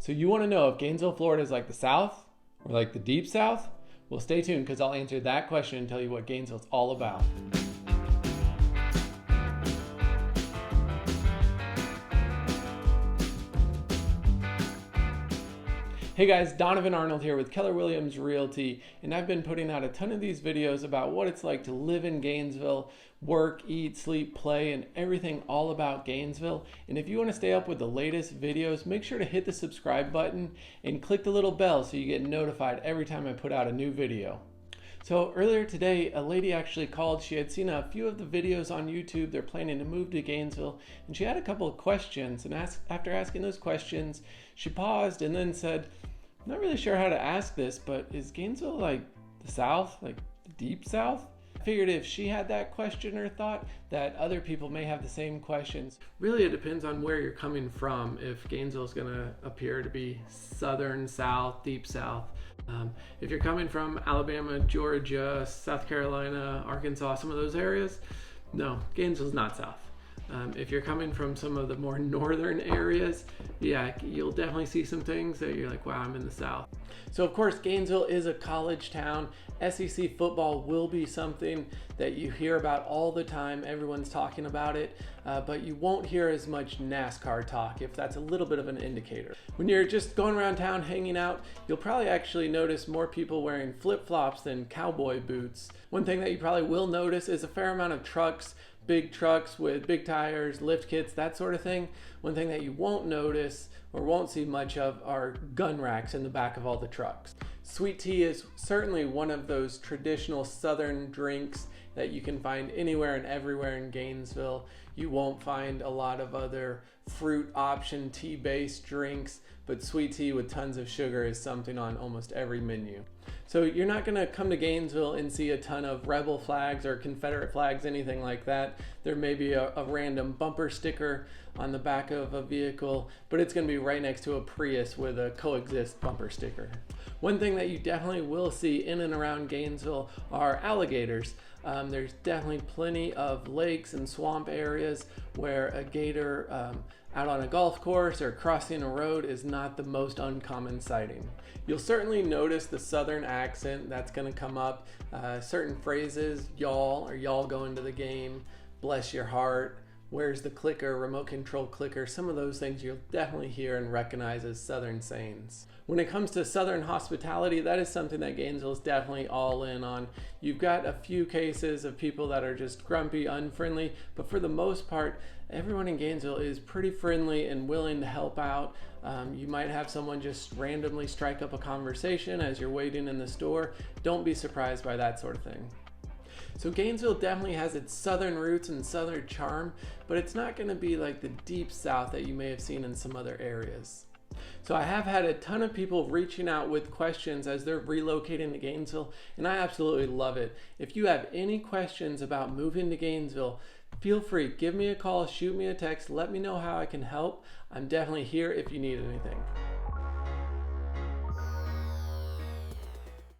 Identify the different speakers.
Speaker 1: So you want to know if Gainesville, Florida is like the South or like the Deep South? Well, stay tuned because I'll answer that question and tell you what Gainesville's all about. Hey guys, Donavan Arnold here with Keller Williams Realty, and I've been putting out a ton of these videos about what it's like to live in Gainesville, work, eat, sleep, play, and everything all about Gainesville. And if you want to stay up with the latest videos, make sure to hit the subscribe button and click the little bell so you get notified every time I put out a new video. So earlier today, a lady actually called. She had seen a few of the videos on YouTube. They're planning to move to Gainesville, and she had a couple of questions. And after asking those questions, she paused and then said, "I'm not really sure how to ask this, but is Gainesville like the South, like the Deep South?" I figured if she had that question or thought, that other people may have the same questions. Really, it depends on where you're coming from. If Gainesville is going to appear to be Southern, South, Deep South. If you're coming from Alabama, Georgia, South Carolina, Arkansas, some of those areas, no, Gainesville's not South. If you're coming from some of the more northern areas, yeah, you'll definitely see some things that you're like, wow, I'm in the South. So of course, Gainesville is a college town. SEC football will be something that you hear about all the time. Everyone's talking about it, but you won't hear as much NASCAR talk, if that's a little bit of an indicator. When you're just going around town hanging out, you'll probably actually notice more people wearing flip-flops than cowboy boots. One thing that you probably will notice is a fair amount of trucks, big trucks with big tires, lift kits, that sort of thing. One thing that you won't notice or won't see much of are gun racks in the back of all the trucks. Sweet tea is certainly one of those traditional Southern drinks that you can find anywhere and everywhere in Gainesville. You won't find a lot of other fruit option tea-based drinks, but sweet tea with tons of sugar is something on almost every menu. So you're not gonna come to Gainesville and see a ton of rebel flags or Confederate flags, anything like that. There may be a random bumper sticker on the back of a vehicle, but it's gonna be right next to a Prius with a coexist bumper sticker. One thing that you definitely will see in and around Gainesville are alligators. There's definitely plenty of lakes and swamp areas where a gator out on a golf course or crossing a road is not the most uncommon sighting. You'll certainly notice the Southern accent that's going to come up. Certain phrases, y'all or y'all going to the game, bless your heart, where's the clicker, remote control clicker, some of those things you'll definitely hear and recognize as Southern sayings. When it comes to Southern hospitality, that is something that Gainesville is definitely all in on. You've got a few cases of people that are just grumpy, unfriendly, but for the most part, everyone in Gainesville is pretty friendly and willing to help out. You might have someone just randomly strike up a conversation as you're waiting in the store. Don't be surprised by that sort of thing. So Gainesville definitely has its Southern roots and Southern charm, but it's not going to be like the Deep South that you may have seen in some other areas. So I have had a ton of people reaching out with questions as they're relocating to Gainesville, and I absolutely love it. If you have any questions about moving to Gainesville, feel free, give me a call, shoot me a text, let me know how I can help. I'm definitely here if you need anything.